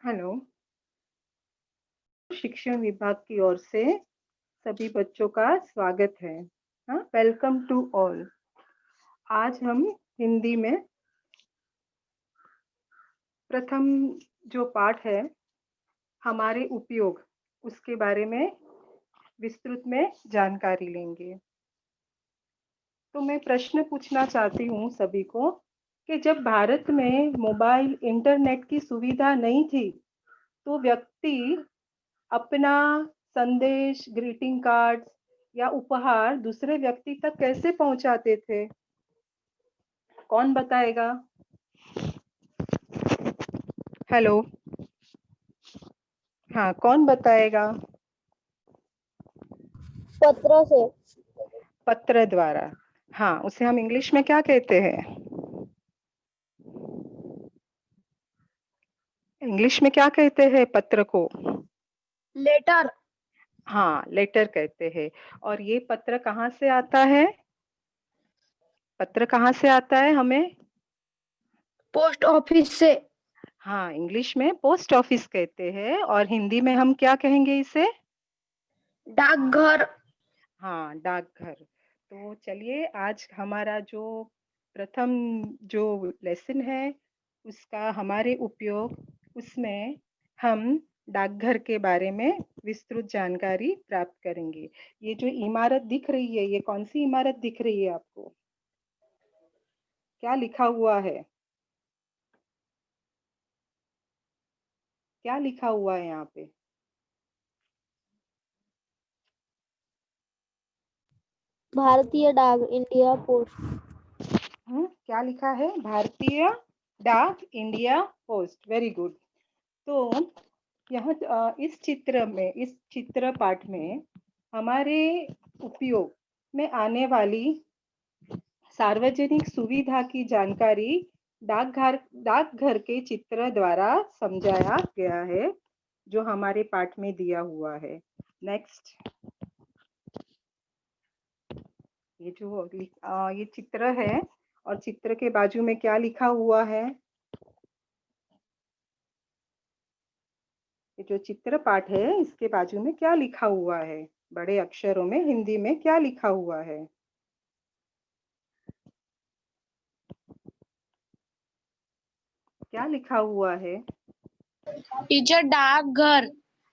Hello. शिक्षण विभाग की ओर से सभी बच्चों का स्वागत है। हाँ, वेलकम टू ऑल। आज हम हिंदी में प्रथम जो पाठ है हमारे उपयोग, उसके बारे में विस्तृत में जानकारी लेंगे। तो मैं प्रश्न पूछना चाहती हूँ सभी को कि जब भारत में मोबाइल इंटरनेट की सुविधा नहीं थी तो व्यक्ति अपना संदेश, ग्रीटिंग कार्ड्स या उपहार दूसरे व्यक्ति तक कैसे पहुंचाते थे? कौन बताएगा? हेलो। हाँ, कौन बताएगा? पत्र से। पत्र द्वारा। हाँ, उसे हम इंग्लिश में क्या कहते हैं? इंग्लिश में क्या कहते हैं पत्र को? लेटर। हाँ, लेटर कहते हैं। और ये पत्र कहाँ से आता है? पत्र कहाँ से आता है हमें? पोस्ट ऑफिस से। हाँ, इंग्लिश में पोस्ट ऑफिस कहते हैं और हिंदी में हम क्या कहेंगे इसे? डाकघर। हाँ, डाकघर। तो चलिए आज हमारा जो प्रथम जो लेसन है उसका हमारे उपयोग, उसमें हम डाकघर के बारे में विस्तृत जानकारी प्राप्त करेंगे। ये जो इमारत दिख रही है, ये कौन सी इमारत दिख रही है आपको? क्या लिखा हुआ है? क्या लिखा हुआ है यहाँ पे? भारतीय डाक, इंडिया पोस्ट। क्या लिखा है? भारतीय डाक, इंडिया पोस्ट। Very good. तो इस चित्र में, इस चित्र पाठ में हमारे उपयोग में आने वाली सार्वजनिक सुविधा की जानकारी डाकघर के चित्र द्वारा समझाया गया है, जो हमारे पाठ में दिया हुआ है। नेक्स्ट। ये चित्र है और चित्र के बाजू में क्या लिखा हुआ है? ये जो चित्र पाठ है इसके बाजू में क्या लिखा हुआ है? बड़े अक्षरों में हिंदी में क्या लिखा हुआ है? क्या लिखा हुआ है? टीचर, डाकघर।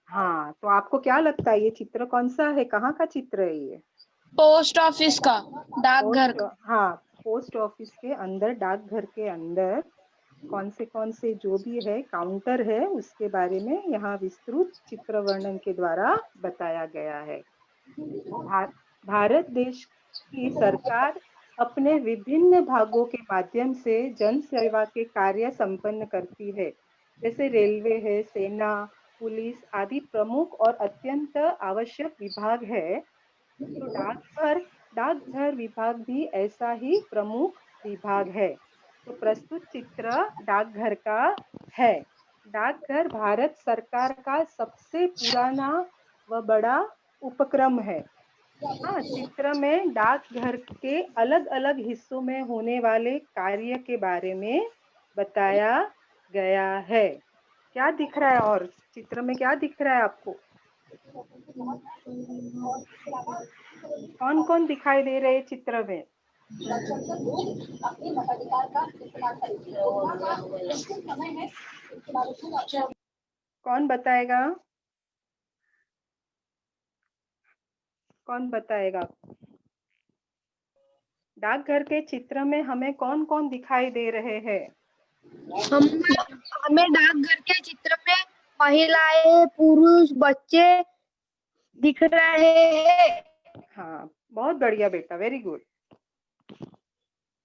हाँ, तो आपको क्या लगता है ये चित्र कौन सा है? कहाँ का चित्र है ये? पोस्ट ऑफिस का, डाकघर पोस्ट, का। हाँ, पोस्ट ऑफिस के अंदर, डाकघर के अंदर कौन से जो भी है काउंटर है उसके बारे में यहाँ विस्तृत चित्र वर्णन के द्वारा बताया गया है। भा, भारत देश की सरकार अपने विभिन्न भागों के माध्यम से जन सेवा के कार्य संपन्न करती है। जैसे रेलवे है, सेना, पुलिस आदि प्रमुख और अत्यंत आवश्यक विभाग है। तो डाकघर विभाग भी ऐसा ही प्रमुख विभाग है। तो प्रस्तुत चित्र डाकघर का है। डाकघर भारत सरकार का सबसे पुराना व बड़ा उपक्रम है। हाँ, चित्र में डाकघर के अलग अलग हिस्सों में होने वाले कार्य के बारे में बताया गया है। क्या दिख रहा है? और चित्र में क्या दिख रहा है आपको? कौन कौन दिखाई दे रहे चित्र में? कौन बताएगा? कौन बताएगा? डाकघर के चित्र में हमें कौन कौन दिखाई दे रहे हैं? हम हमें डाकघर के चित्र में महिलाएं, पुरुष, बच्चे दिख रहे हैं। हाँ, बहुत बढ़िया बेटा, वेरी गुड।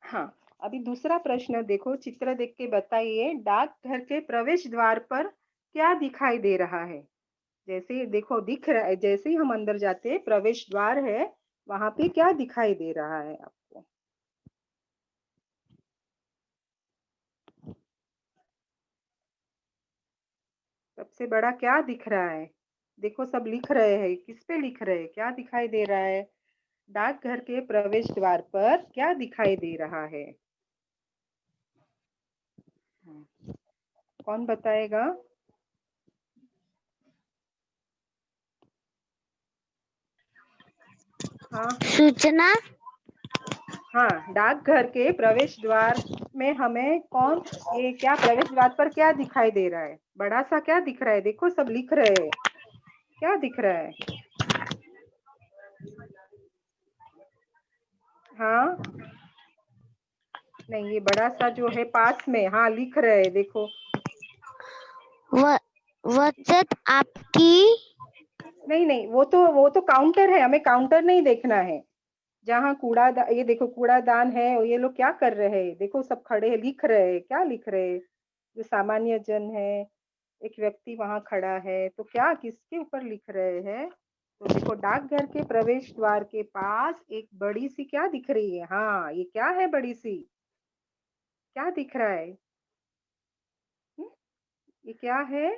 हाँ, अभी दूसरा प्रश्न देखो, चित्र देख के बताइए डाकघर के प्रवेश द्वार पर क्या दिखाई दे रहा है? जैसे देखो दिख रहा है, जैसे ही हम अंदर जाते हैं प्रवेश द्वार है, वहां पे क्या दिखाई दे रहा है आपको? सबसे बड़ा क्या दिख रहा है? देखो सब लिख रहे हैं, किस पे लिख रहे हैं? क्या दिखाई दे रहा है? डाकघर के प्रवेश द्वार पर क्या दिखाई दे रहा है? कौन बताएगा? हाँ सूचना। हाँ, डाकघर के प्रवेश द्वार में हमें ये क्या प्रवेश द्वार पर क्या दिखाई दे रहा है? बड़ा सा क्या दिख रहा है? देखो सब लिख रहे हैं। क्या दिख रहा है? हाँ नहीं, ये बड़ा सा जो है पास में, हाँ लिख रहे हैं, देखो। बचत आपकी। नहीं नहीं, वो तो काउंटर है, हमें काउंटर नहीं देखना है। जहाँ ये देखो कूड़ादान है, और ये लोग क्या कर रहे हैं? देखो सब खड़े हैं, लिख रहे हैं। क्या लिख रहे हैं? जो सामान्य जन है, एक व्यक्ति वहां खड़ा है, तो क्या किसके ऊपर लिख रहे हैं? तो देखो डाकघर के प्रवेश द्वार के पास एक बड़ी सी क्या दिख रही है? हाँ, ये क्या है बड़ी सी? क्या दिख रहा है? हम्म, ये क्या है?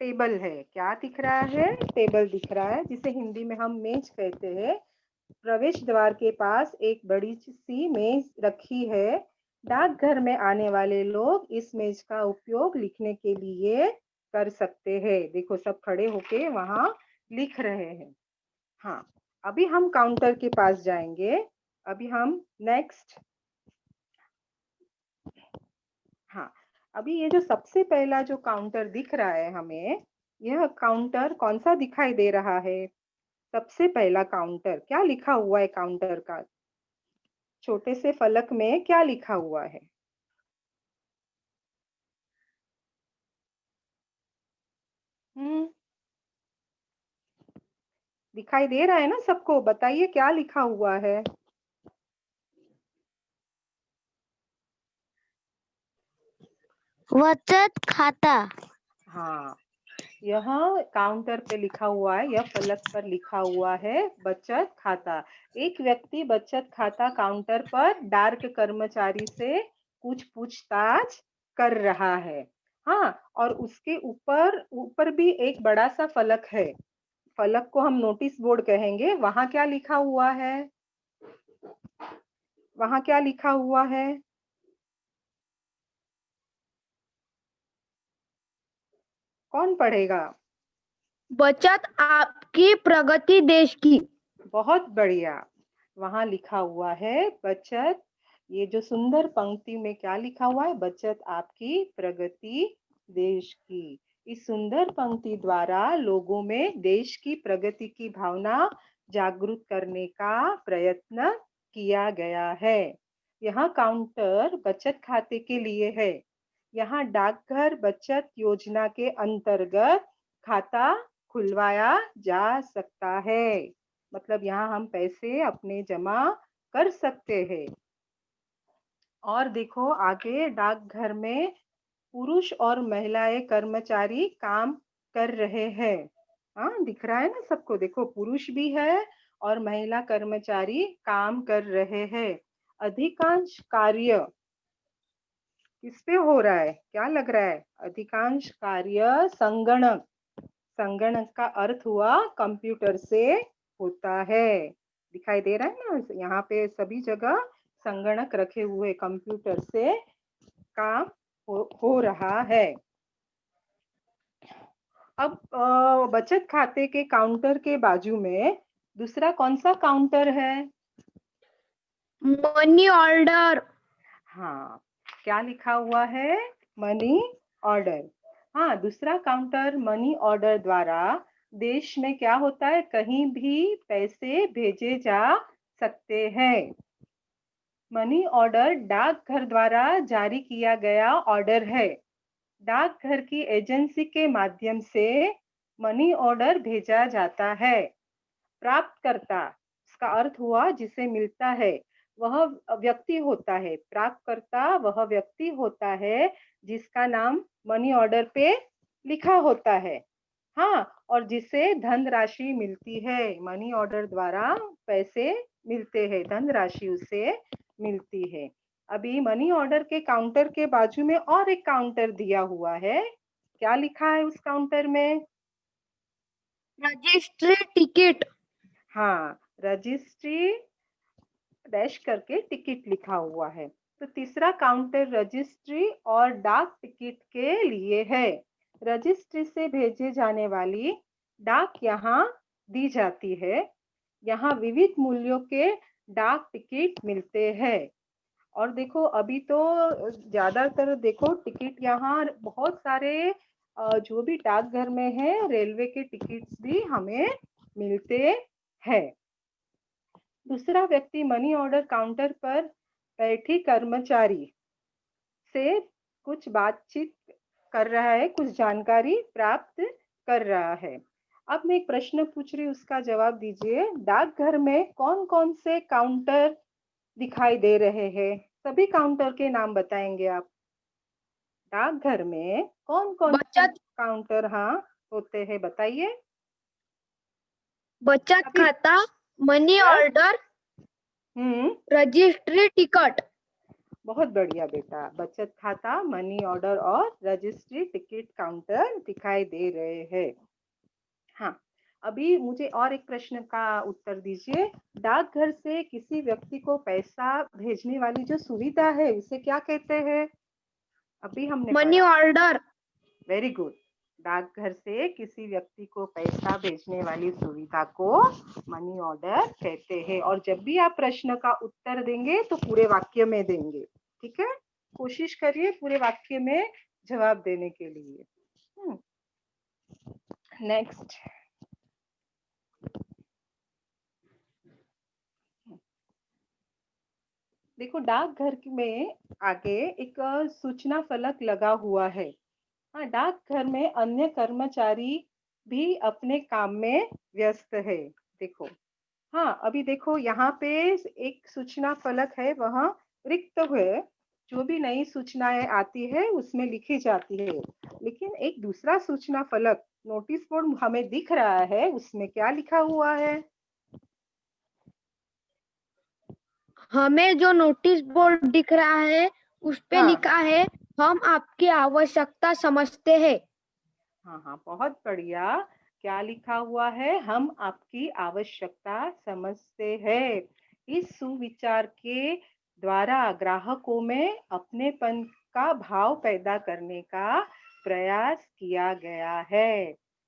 टेबल है। क्या दिख रहा है? टेबल दिख रहा है, जिसे हिंदी में हम मेज कहते हैं। प्रवेश द्वार के पास एक बड़ी सी मेज रखी है। डाकघर में आने वाले लोग इस मेज का उपयोग लिखने के लिए कर सकते हैं। देखो सब खड़े होके वहां लिख रहे हैं। हाँ, अभी हम काउंटर के पास जाएंगे। अभी हम नेक्स्ट। हाँ, अभी ये जो सबसे पहला जो काउंटर दिख रहा है हमें, यह काउंटर कौन सा दिखाई दे रहा है? सबसे पहला काउंटर क्या लिखा हुआ है? काउंटर का छोटे से फलक में क्या लिखा हुआ है? हम्म, दिखाई दे रहा है ना सबको? बताइए क्या लिखा हुआ है? बचत खाता। हाँ, यह काउंटर पे लिखा हुआ है, यह फलक पर लिखा हुआ है बचत खाता। एक व्यक्ति बचत खाता काउंटर पर डाक कर्मचारी से कुछ पूछताछ कर रहा है। हाँ, और उसके ऊपर ऊपर भी एक बड़ा सा फलक है। फलक को हम नोटिस बोर्ड कहेंगे। वहां क्या लिखा हुआ है? वहां क्या लिखा हुआ है? कौन पढ़ेगा? बचत आपकी प्रगति देश की। बहुत बढ़िया। वहां लिखा हुआ है बचत। ये जो सुंदर पंक्ति में क्या लिखा हुआ है? बचत आपकी प्रगति देश की। इस सुंदर पंक्ति द्वारा लोगों में देश की प्रगति की भावना जागृत करने का प्रयत्न किया गया है। यह काउंटर बचत खाते के लिए है। यहाँ डाकघर बचत योजना के अंतर्गत खाता खुलवाया जा सकता है। मतलब यहाँ हम पैसे अपने जमा कर सकते हैं। और देखो आगे डाकघर में पुरुष और महिलाएं कर्मचारी काम कर रहे हैं। हाँ, दिख रहा है ना सबको? देखो पुरुष भी है और महिला कर्मचारी काम कर रहे हैं। अधिकांश कार्य किस पे हो रहा है? क्या लग रहा है? अधिकांश कार्य संगणक, संगणक का अर्थ हुआ कंप्यूटर से होता है। दिखाई दे रहा है ना? यहाँ पे सभी जगह संगणक रखे हुए, कंप्यूटर से काम हो रहा है। अब बचत खाते के काउंटर के बाजू में दूसरा कौन सा काउंटर है? Money order. हाँ, क्या लिखा हुआ है? Money order. हाँ, दूसरा काउंटर मनी ऑर्डर द्वारा देश में क्या होता है? कहीं भी पैसे भेजे जा सकते हैं। मनी ऑर्डर डाकघर द्वारा जारी किया गया ऑर्डर है। डाकघर की एजेंसी के माध्यम से मनी ऑर्डर भेजा जाता है। प्राप्तकर्ता, इसका अर्थ हुआ जिसे मिलता है, वह व्यक्ति होता है। प्राप्तकर्ता वह व्यक्ति होता है जिसका नाम मनी ऑर्डर पे लिखा होता है। हाँ, और जिसे धनराशि मिलती है। मनी ऑर्डर द्वारा पैसे मिलते हैं, धनराशि उसे मिलती है। अभी मनी ऑर्डर के काउंटर के बाजू में और एक काउंटर दिया हुआ है। क्या लिखा है उस काउंटर में? Registry ticket. हाँ, रजिस्ट्री डैश करके टिकट लिखा हुआ है। तो तीसरा काउंटर रजिस्ट्री और डाक टिकट के लिए है। रजिस्ट्री से भेजे जाने वाली डाक यहाँ दी जाती है। यहाँ विविध मूल्यों के डाक टिकट मिलते हैं। और देखो अभी तो ज्यादातर देखो टिकट यहाँ बहुत सारे जो भी डाकघर में है रेलवे के टिकट्स भी हमें मिलते हैं। दूसरा व्यक्ति मनी ऑर्डर काउंटर पर बैठी कर्मचारी से कुछ बातचीत कर रहा है, कुछ जानकारी प्राप्त कर रहा है। अब मैं एक प्रश्न पूछ रही हूँ, उसका जवाब दीजिए। डाकघर में कौन कौन से काउंटर दिखाई दे रहे हैं? सभी काउंटर के नाम बताएंगे आप। डाकघर में कौन कौन से बचत काउंटर हाँ होते हैं, बताइए। बचत सभी। खाता, मनी यस। ऑर्डर, हम्म। Registry ticket. बहुत बढ़िया बेटा, बचत खाता, मनी ऑर्डर और रजिस्ट्री टिकट काउंटर दिखाई दे रहे हैं। हाँ, अभी मुझे और एक प्रश्न का उत्तर दीजिए। डाकघर से किसी व्यक्ति को पैसा भेजने वाली जो सुविधा है उसे क्या कहते हैं? अभी हमने मनी पढ़ा। ऑर्डर। Very good. डाकघर से किसी व्यक्ति को पैसा भेजने वाली सुविधा को मनी ऑर्डर कहते हैं। और जब भी आप प्रश्न का उत्तर देंगे तो पूरे वाक्य में देंगे, ठीक है? कोशिश करिए पूरे वाक्य में जवाब देने के लिए। नेक्स्ट। देखो डाकघर में आगे एक सूचना फलक लगा हुआ है। हाँ, डाकघर में अन्य कर्मचारी भी अपने काम में व्यस्त है। देखो, हाँ अभी देखो यहाँ पे एक सूचना फलक है, वह रिक्त है। जो भी नई सूचनाएं आती है उसमें लिखी जाती है। लेकिन एक दूसरा सूचना फलक नोटिस बोर्ड हमें दिख रहा है, उसमें क्या लिखा हुआ है? हमें जो नोटिस बोर्ड दिख रहा है उस पे हाँ लिखा है, हम आपकी आवश्यकता समझते हैं। हाँ हाँ, बहुत बढ़िया। क्या लिखा हुआ है? हम आपकी आवश्यकता समझते हैं। इस सुविचार के द्वारा ग्राहकों में अपनेपन का भाव पैदा करने का प्रयास किया गया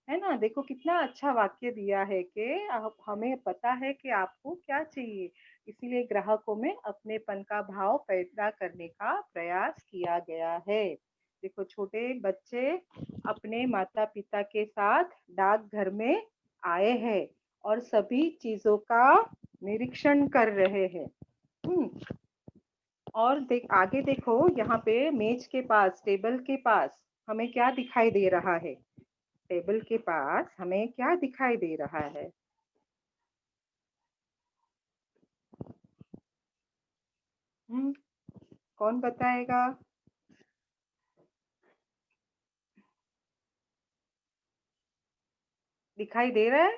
है ना? देखो कितना अच्छा वाक्य दिया है कि हमें पता है कि आपको क्या चाहिए, इसीलिए ग्राहकों में अपनेपन का भाव पैदा करने का प्रयास किया गया है। देखो छोटे बच्चे अपने माता पिता के साथ डाकघर में आए हैं और सभी चीजों का निरीक्षण कर रहे हैं। और आगे देखो, यहाँ पे मेज के पास, टेबल के पास हमें क्या दिखाई दे रहा है? टेबल के पास हमें क्या दिखाई दे रहा है? हम्म, कौन बताएगा? दिखाई दे रहा है?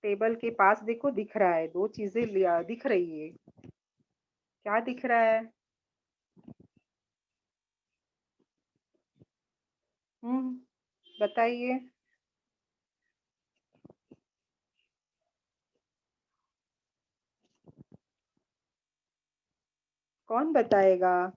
टेबल के पास देखो दिख रहा है, दो चीजें दिख रही है। क्या दिख रहा है? बताइए। कौन बताएगा?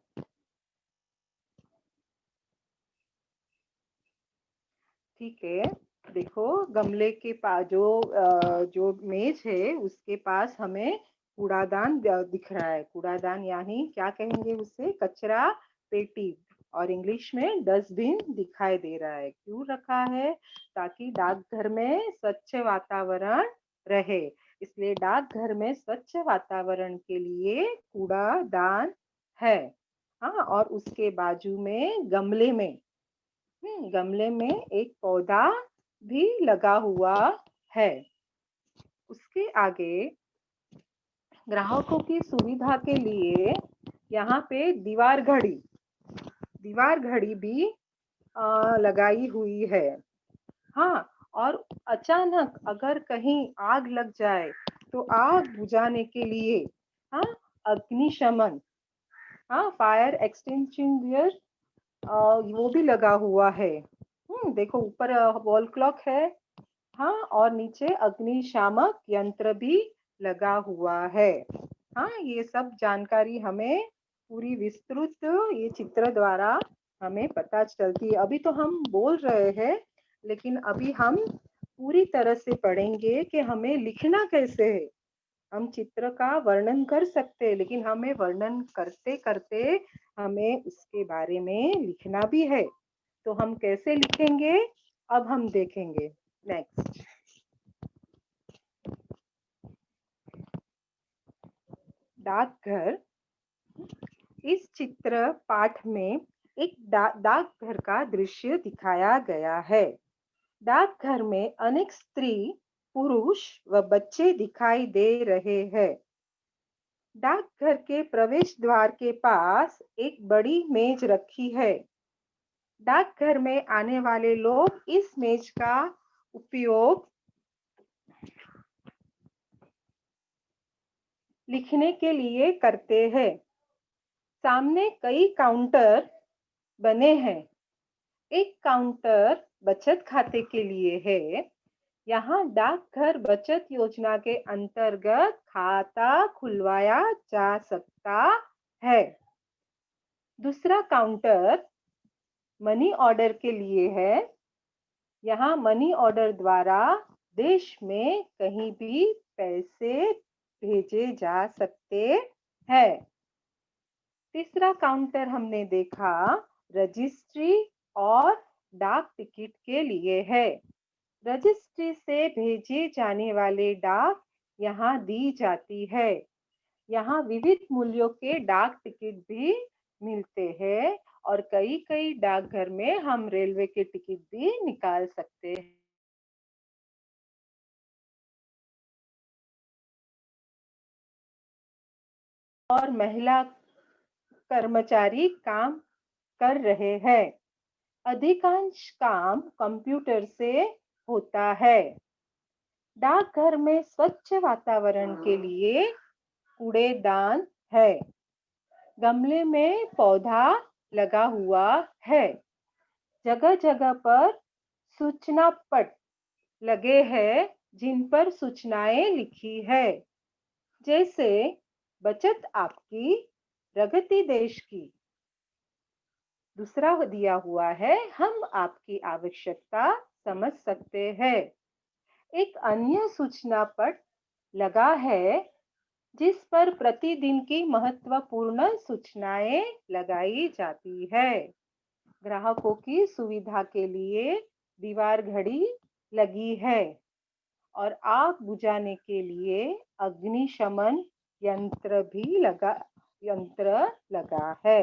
ठीक है, देखो गमले के पास जो मेज है उसके पास हमें कूड़ादान दिख रहा है। कूड़ादान यानी क्या कहेंगे उसे? कचरा पेटी, और इंग्लिश में डस्टबिन दिखाई दे रहा है। क्यों रखा है? ताकि डाकघर में स्वच्छ वातावरण रहे, इसलिए डाकघर में स्वच्छ वातावरण के लिए कूड़ादान है। हाँ, और उसके बाजू में गमले में एक पौधा भी लगा हुआ है। उसके आगे ग्राहकों की सुविधा के लिए यहाँ पे दीवार घड़ी भी लगाई हुई है। हाँ, और अचानक अगर कहीं आग लग जाए तो आग बुझाने के लिए हाँ अग्निशमन, हाँ फायर एक्सटिंग्विशर वो भी लगा हुआ है। देखो ऊपर वॉल क्लॉक है। हाँ, और नीचे अग्निशामक यंत्र भी लगा हुआ है। हाँ, ये सब जानकारी हमें पूरी विस्तृत ये चित्र द्वारा हमें पता चलती है। अभी तो हम बोल रहे हैं, लेकिन अभी हम पूरी तरह से पढ़ेंगे कि हमें लिखना कैसे है। हम चित्र का वर्णन कर सकते हैं, लेकिन हमें वर्णन करते करते हमें उसके बारे में लिखना भी है। तो हम कैसे लिखेंगे, अब हम देखेंगे। नेक्स्ट, डाकघर। इस चित्र पाठ में एक डाकघर का दृश्य दिखाया गया है। डाकघर में अनेक स्त्री, पुरुष व बच्चे दिखाई दे रहे हैं। डाकघर के प्रवेश द्वार के पास एक बड़ी मेज रखी है। डाकघर में आने वाले लोग इस मेज का उपयोग लिखने के लिए करते हैं। सामने कई काउंटर बने हैं। एक काउंटर बचत खाते के लिए है। यहाँ डाकघर बचत योजना के अंतर्गत खाता खुलवाया जा सकता है। दूसरा काउंटर मनी ऑर्डर के लिए है। यहाँ मनी ऑर्डर द्वारा देश में कहीं भी पैसे भेजे जा सकते हैं। तीसरा काउंटर हमने देखा रजिस्ट्री और डाक टिकट के लिए है। रजिस्ट्री से भेजे जाने वाले डाक यहाँ दी जाती है। यहाँ विविध मूल्यों के डाक टिकट भी मिलते हैं और कई डाकघर में हम रेलवे के टिकट भी निकाल सकते हैं। और महिला कर्मचारी काम कर रहे हैं। अधिकांश काम कंप्यूटर से होता है। डाकघर में स्वच्छ वातावरण के लिए कूड़ेदान है। गमले में पौधा लगा हुआ है। जगह जगह पर सूचना पट लगे हैं जिन पर सूचनाएं लिखी है, जैसे बचत आपकी, प्रगति देश की। दूसरा दिया हुआ है हम आपकी आवश्यकता समझ सकते हैं। एक अन्य सूचना पट लगा है जिस पर प्रतिदिन की महत्वपूर्ण सूचनाएं लगाई जाती है। ग्राहकों की सुविधा के लिए दीवार घड़ी लगी है और आग बुझाने के लिए अग्निशमन यंत्र लगा है।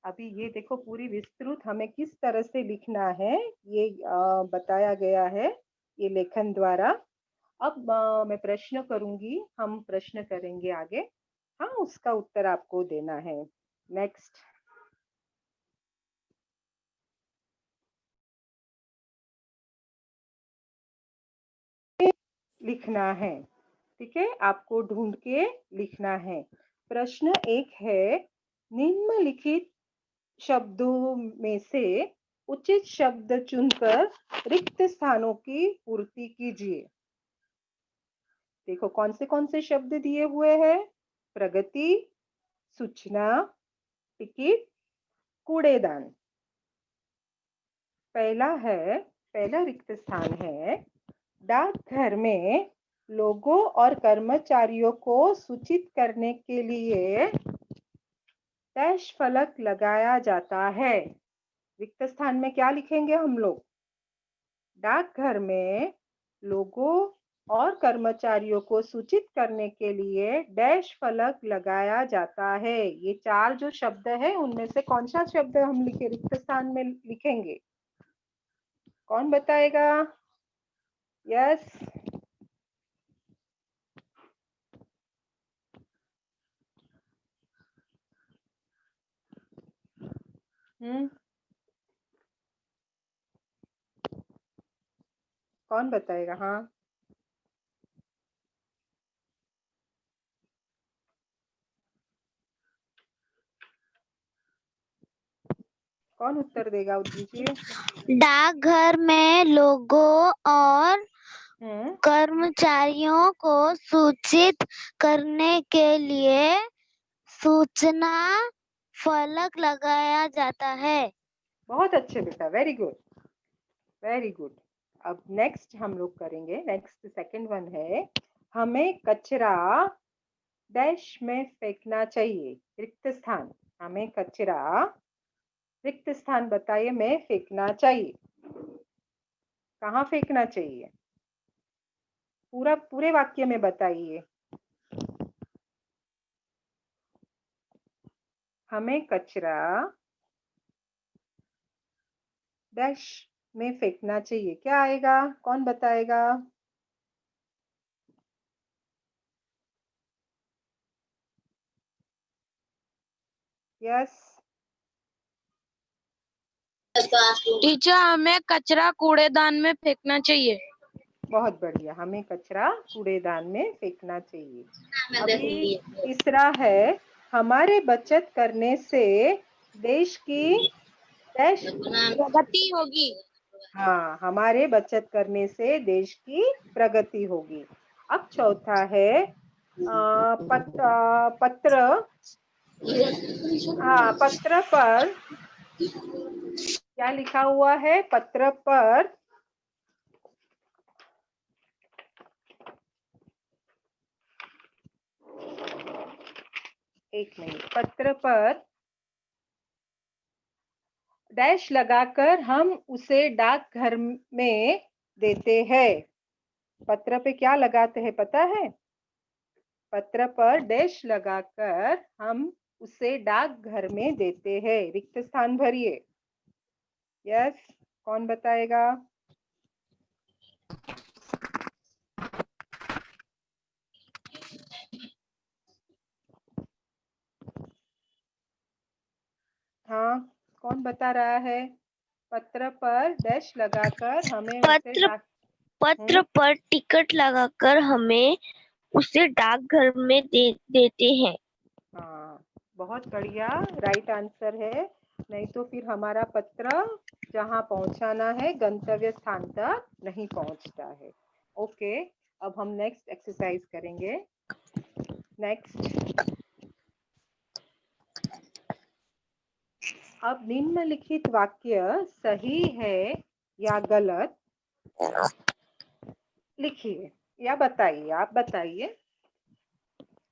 अभी ये देखो पूरी विस्तृत हमें किस तरह से लिखना है ये बताया गया है ये लेखन द्वारा। अब मैं प्रश्न करूंगी, हम प्रश्न करेंगे आगे। हाँ, उसका उत्तर आपको देना है। नेक्स्ट, लिखना है। ठीक है, आपको ढूंढ के लिखना है। प्रश्न एक है, निम्नलिखित शब्दों में से उचित शब्द चुनकर रिक्त स्थानों की पूर्ति कीजिए। देखो कौन से शब्द दिए हुए हैं? प्रगति, सूचना, टिकट, कूड़ेदान। पहला रिक्त स्थान है, डाकघर में लोगों और कर्मचारियों को सूचित करने के लिए डैश फलक लगाया जाता है। रिक्त स्थान में क्या लिखेंगे हम लोग? डाकघर में लोगों और कर्मचारियों को सूचित करने के लिए डैश फलक लगाया जाता है। ये चार जो शब्द है उनमें से कौन सा शब्द हम लिखे रिक्त स्थान में लिखेंगे? कौन बताएगा? यस, कौन बताएगा? हाँ, कौन उत्तर देगा? दीजिए। डाकघर में लोगों और कर्मचारियों को सूचित करने के लिए सूचना फलक लगाया जाता है। बहुत अच्छे बेटा, वेरी गुड वेरी गुड। अब नेक्स्ट हम लोग करेंगे, नेक्स्ट सेकंड वन है, हमें कचरा डैश में फेंकना चाहिए, रिक्त स्थान। हमें कचरा रिक्त स्थान बताइए में फेंकना चाहिए, कहाँ फेंकना चाहिए, पूरे वाक्य में बताइए। हमें कचरा डैश में फेंकना चाहिए, क्या आएगा, कौन बताएगा? यस टीचर, हमें कचरा कूड़ेदान में फेंकना चाहिए। बहुत बढ़िया, हमें कचरा कूड़ेदान में फेंकना चाहिए। अभी तीसरा है, हमारे बचत करने से देश की डैश प्रगति होगी। हाँ, हमारे बचत करने से देश की प्रगति होगी। अब चौथा है पत्र पत्र पर क्या लिखा हुआ है? पत्र पर एक मिनट, पत्र पर डैश लगाकर हम उसे डाकघर में देते हैं। पत्र पे क्या लगाते हैं पता है? पत्र पर डैश लगाकर हम उसे डाकघर में देते हैं, रिक्त स्थान भरिए। यस, कौन बताएगा? हाँ, कौन बता रहा है? पत्र पर डैश लगाकर हमें उसे पत्र पर टिकट लगाकर हमें उसे डाकघर में देते हैं। हाँ, बहुत बढ़िया, राइट आंसर है। नहीं तो फिर हमारा पत्र जहाँ पहुंचाना है गंतव्य स्थान तक नहीं पहुंचता है। ओके, अब हम नेक्स्ट एक्सरसाइज करेंगे। नेक्स्ट, अब निम्नलिखित वाक्य सही है या गलत लिखिए या बताइए, आप बताइए।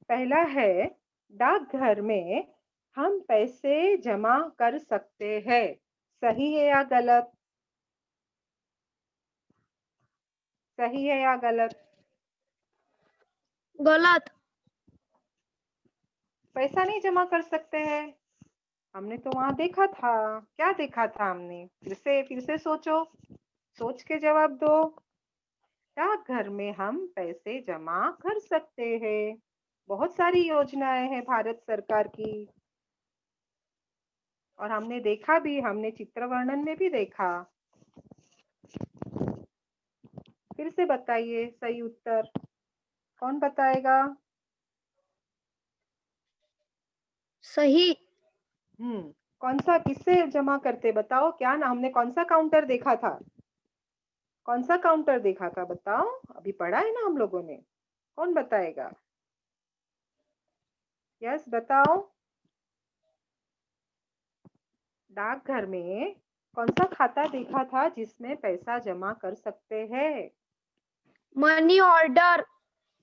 पहला है, डाकघर में हम पैसे जमा कर सकते हैं, सही है या गलत? सही है या गलत? गलत। पैसा नहीं जमा कर सकते हैं, हमने तो वहां देखा था। क्या देखा था हमने? फिर से सोचो, सोच के जवाब दो। डाकघर में हम पैसे जमा कर सकते हैं, बहुत सारी योजनाएं हैं भारत सरकार की, और हमने देखा भी, हमने चित्र वर्णन में भी देखा। फिर से बताइए सही उत्तर, कौन बताएगा? सही। कौन सा, किससे जमा करते बताओ, क्या ना, हमने कौन सा काउंटर देखा था? कौन सा काउंटर देखा था बताओ, अभी पढ़ा है ना हम लोगों ने, कौन बताएगा? यस, बताओ। डाकघर में कौन सा खाता देखा था जिसमें पैसा जमा कर सकते हैं? Money order.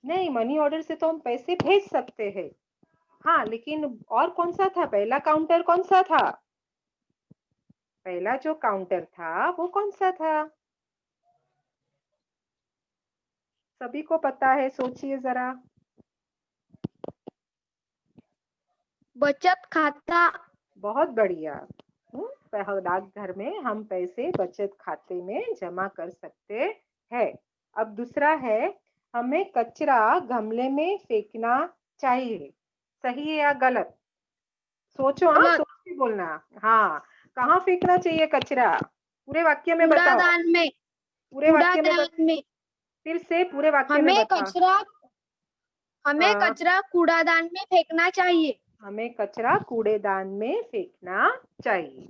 नहीं, मनी ऑर्डर से तो हम पैसे भेज सकते हैं। हाँ, लेकिन और कौन सा था? पहला काउंटर कौन सा था? पहला जो काउंटर था वो कौन सा था? सभी को पता है, सोचिए जरा। बचत खाता। बहुत बढ़िया। डाकघर में हम पैसे बचत खाते में जमा कर सकते हैं। अब दूसरा है, हमें कचरा गमले में फेंकना चाहिए, सही है या गलत? सोचो, हाँ, गलत। सोच के बोलना। हाँ, कहाँ फेंकना चाहिए कचरा? पूरे वाक्य में बताओ। कूड़ादान में। पूरे वाक्य में कूड़ादान में। फिर से पूरे वाक्य में हमें बता। कचरा हमें हाँ, कचरा कूड़ादान में फेंकना चाहिए। हमें कचरा कूड़ेदान में फेंकना चाहिए।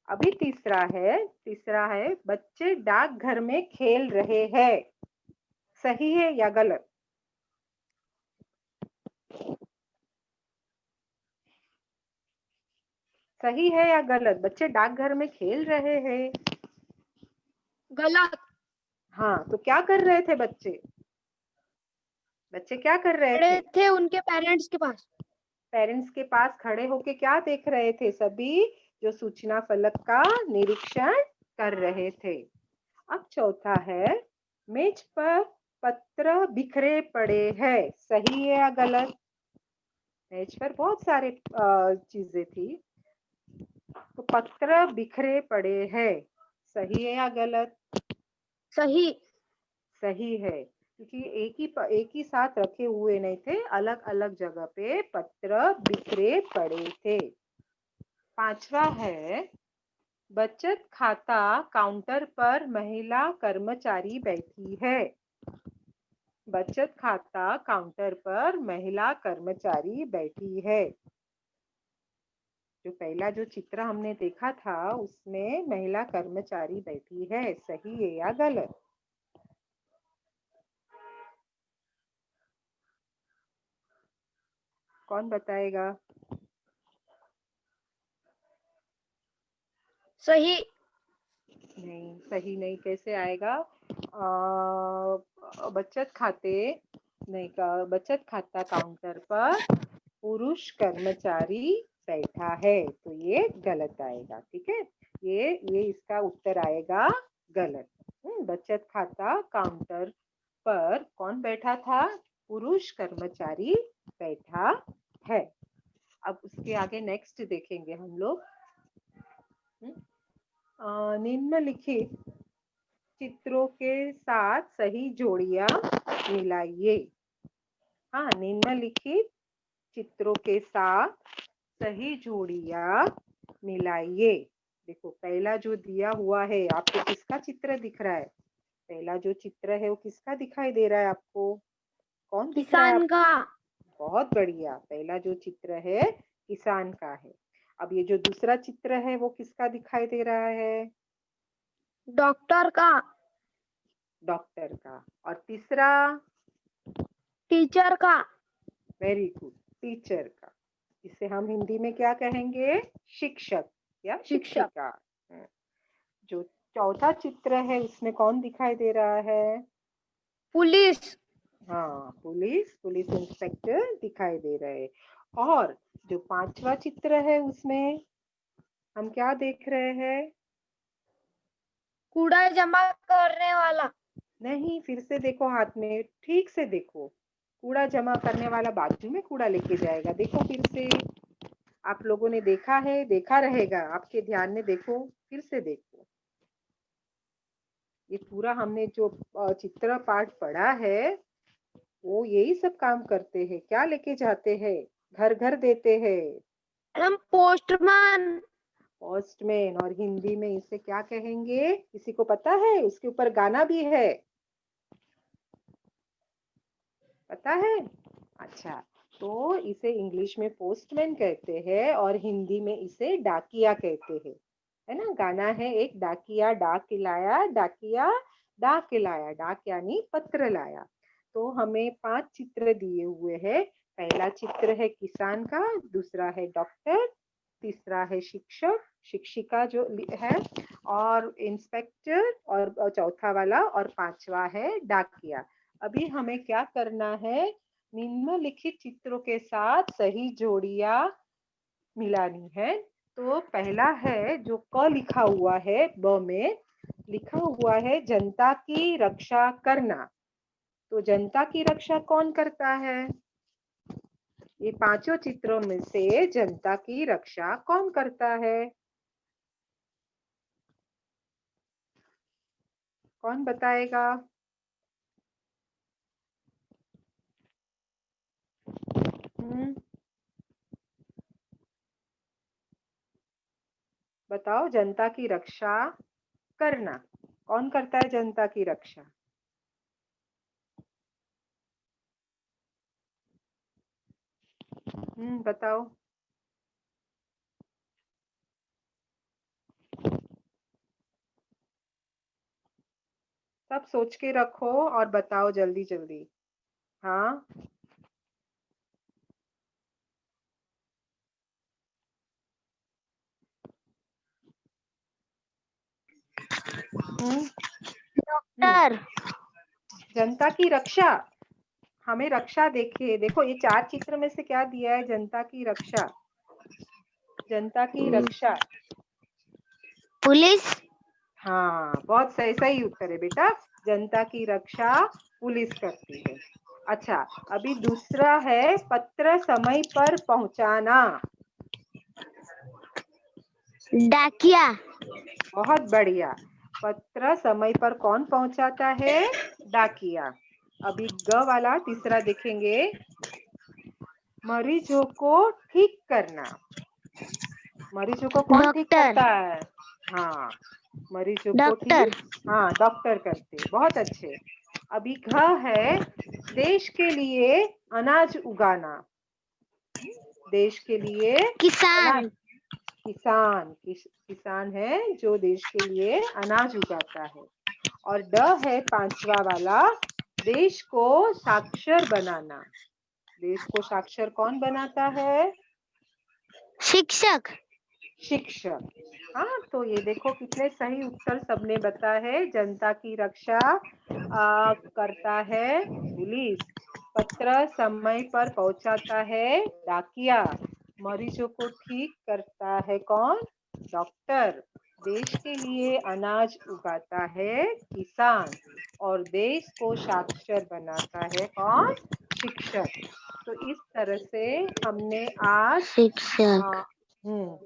अभी तीसरा है, बच्चे डाकघर में खेल रहे हैं, सही है या गलत? सही है या गलत? बच्चे डाकघर में खेल रहे हैं। गलत। हाँ, तो क्या कर रहे थे बच्चे? बच्चे क्या कर रहे थे? खड़े थे उनके पेरेंट्स के पास। पेरेंट्स के पास खड़े होके क्या देख रहे थे? सभी जो सूचना फलक का निरीक्षण कर रहे थे। अब चौथा है, मेज पर पत्र बिखरे पड़े हैं, सही है या गलत? मेज पर बहुत सारे चीजें थी, तो पत्र बिखरे पड़े हैं, सही है या गलत? सही। सही है, क्योंकि एक ही साथ रखे हुए नहीं थे, अलग अलग जगह पे पत्र बिखरे पड़े थे। पांचवा है, बचत खाता काउंटर पर महिला कर्मचारी बैठी है। बचत खाता काउंटर पर महिला कर्मचारी बैठी है। जो पहला जो चित्र हमने देखा था उसमें महिला कर्मचारी बैठी है, सही है या गलत? कौन बताएगा? सही। नहीं, सही नहीं कैसे आएगा? बचत खाते नहीं का बचत खाता काउंटर पर पुरुष कर्मचारी बैठा है, तो ये गलत आएगा। ठीक है, ये इसका उत्तर आएगा गलत। बचत खाता काउंटर पर कौन बैठा था? पुरुष कर्मचारी बैठा है। अब उसके आगे नेक्स्ट देखेंगे हम लोग। निम्नलिखित चित्रों के साथ सही जोड़ियां मिलाइए। हाँ, निम्नलिखित चित्रों के साथ सही जोड़ियां मिलाइए। देखो, पहला जो दिया हुआ है आपको किसका चित्र दिख रहा है? पहला जो चित्र है वो किसका दिखाई दे रहा है आपको? कौन दिख रहा है किसान आपको? का। बहुत बढ़िया, पहला जो चित्र है किसान का है। अब ये जो दूसरा चित्र है वो किसका दिखाई दे रहा है? डॉक्टर का। डॉक्टर का। और तीसरा? टीचर का। वेरी गुड, टीचर का। इसे हम हिंदी में क्या कहेंगे? शिक्षक या शिक्षक। शिक्षिका। जो चौथा चित्र है उसमें कौन दिखाई दे रहा है? पुलिस। हाँ, पुलिस इंस्पेक्टर दिखाई दे रहे। और जो पांचवा चित्र है उसमें हम क्या देख रहे हैं? कूड़ा जमा करने वाला। नहीं, फिर से देखो, हाथ में ठीक से देखो। कूड़ा जमा करने वाला बाजू में कूड़ा लेके जाएगा। देखो फिर से, आप लोगों ने देखा है, देखा रहेगा, आपके ध्यान में देखो, फिर से देखो। ये पूरा हमने जो चित्र पाठ पढ़ा है वो यही सब काम करते हैं। क्या लेके जाते हैं? घर घर देते हैं। हम पोस्टमैन। पोस्टमैन। और हिंदी में इसे क्या कहेंगे? किसी को पता है? उसके ऊपर गाना भी है, पता है? अच्छा, तो इसे इंग्लिश में पोस्टमैन कहते हैं और हिंदी में इसे डाकिया कहते हैं। है ना, गाना है एक, डाकिया डाक लाया, डाकिया डाक लाया। डाक यानी पत्र लाया। तो हमें 5 चित्र दिए हुए हैं। पहला चित्र है किसान का, दूसरा है डॉक्टर, तीसरा है शिक्षक शिक्षिका जो है, और इंस्पेक्टर, और चौथा वाला और पांचवा है डाकिया। अभी हमें क्या करना है? निम्नलिखित चित्रों के साथ सही जोड़ियां मिलानी है। तो पहला है जो क लिखा हुआ है, ब में लिखा हुआ है जनता की रक्षा करना। तो जनता की रक्षा कौन करता है? ये पांचों चित्रों में से जनता की रक्षा कौन करता है? कौन बताएगा? बताओ, जनता की रक्षा करना कौन करता है? जनता की रक्षा बताओ। सब सोच के रखो और बताओ जल्दी जल्दी। हाँ। डॉक्टर जनता की रक्षा, हमें रक्षा देखिए, देखो ये 4 चित्र में से क्या दिया है? जनता की रक्षा, जनता की रक्षा। पुलिस हाँ, बहुत सही सही उत्तर है बेटा, जनता की रक्षा पुलिस करती है। अच्छा, अभी दूसरा है पत्र समय पर पहुंचाना। डाकिया बहुत बढ़िया, पत्र समय पर कौन पहुंचाता है? डाकिया। अभी ग वाला तीसरा देखेंगे, मरीजों को ठीक करना। मरीजों को कौन ठीक डॉक्टर करता है? हाँ, मरीजों को डॉक्टर ठीक, हाँ डॉक्टर करते, बहुत अच्छे। अभी घ है देश के लिए अनाज उगाना। देश के लिए अनाज, किसान किसान, किसान है जो देश के लिए अनाज उगाता है। और ड है पांचवा वाला, देश को साक्षर बनाना। देश को साक्षर कौन बनाता है? शिक्षक शिक्षक। हाँ, तो ये देखो कितने सही उत्तर सबने बताया है। जनता की रक्षा करता है पुलिस, पत्र समय पर पहुंचाता है डाकिया, मरीजों को ठीक करता है कौन? डॉक्टर, देश के लिए अनाज उगाता है किसान, और देश को साक्षर बनाता है कौन? शिक्षक। तो इस तरह से हमने आज शिक्षक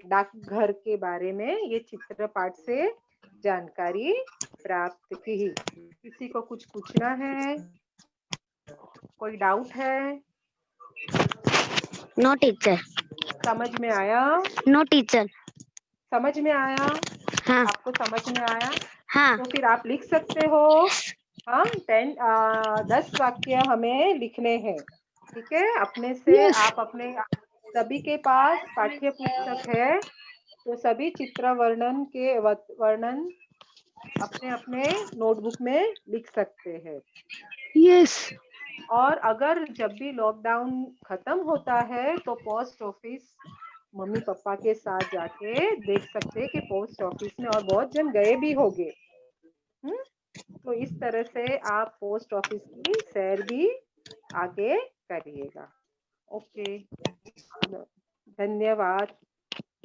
डाकघर के बारे में ये चित्र पाठ से जानकारी प्राप्त की। किसी को कुछ पूछना है? कोई डाउट है? नो टीचर समझ में आया? नो टीचर समझ में आया? हाँ आपको समझ में आया? हाँ तो फिर आप लिख सकते हो। हाँ, 10 वाक्य हमें लिखने हैं, ठीक है? अपने से यस आप अपने, सभी के पास पाठ्य पुस्तक है, तो सभी चित्र वर्णन के वर्णन अपने अपने नोटबुक में लिख सकते हैं। यस और अगर जब भी लॉकडाउन खत्म होता है तो पोस्ट ऑफिस मम्मी पापा के साथ जाके देख सकते हैं कि पोस्ट ऑफिस में, और बहुत जन गए भी होंगे। तो इस तरह से आप पोस्ट ऑफिस की सैर भी आगे करिएगा। ओके, धन्यवाद,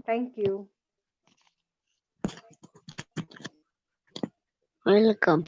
थैंक यू। वेलकम।